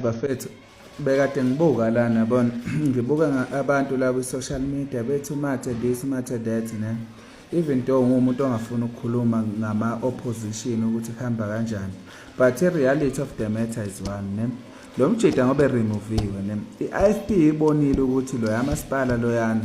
Bafethu bekade ngibuka lana yabona ngibuka abantu la ku-social media bethi umathe this umathe that ne even though ngumuntu ongafuna ukukhuluma ngama-opposition ukuthi kuhamba kanjani, but i-reality of the matter is one ne lo mjida ngobe removiwe ne i-IFP ibonile ukuthi lo yamasipala loyana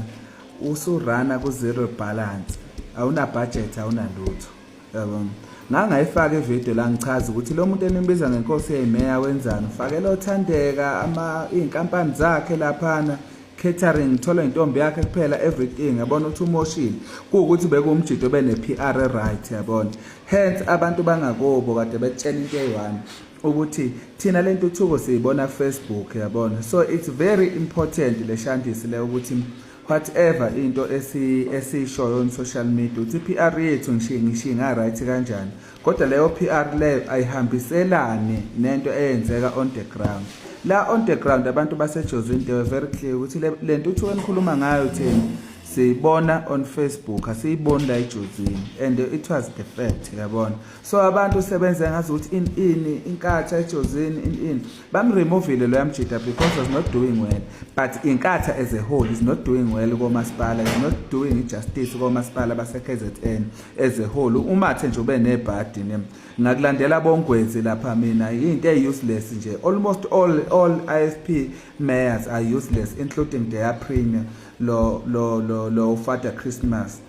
usurana ku-zero balance, awuna budget awunalutho yabona. Ngangayifaka ivideo la ngichaza ukuthi lo muntu enimbiza ngenkosi yemeya wenzani, ufakela othandeka iy'nkampani zakhe laphana catering, thola intombi yakhe kuphela everything yabona ukuthi umoshile kuwukuthi bekumjido bene-PR right yabona. Hence abantu bangakubo kade betshela into eyi-one ukuthi thina le ntuthuko siyibona Facebook yabona. So it's very important le Shandisi le ukuthi whatever into esishoyo on social media uthi PR yethu ngishinga right kanjani, kodwa leyo PR leyo ayihambiselane nento eyenzeka on the ground. La on the ground abantu basejozini they were very clear ukuthi le ntuthuko enikhuluma ngayo thina siyibona on Facebook, asiyiboni la ejozini, and it was the fact yabona. So abantu sebenze ngazi ukuthi inkatha ejozini in bamremovile lo yamjida because was not doing well, but inkatha as a whole is not doing well komasipala, is not doing justice komasipala base-KZN as a whole. Umathe nje ube nebhadi ne ngakulandela bongwezi lapha mina into useless nje. Almost all IFP mayors are useless, including their premier lo Father Christmas.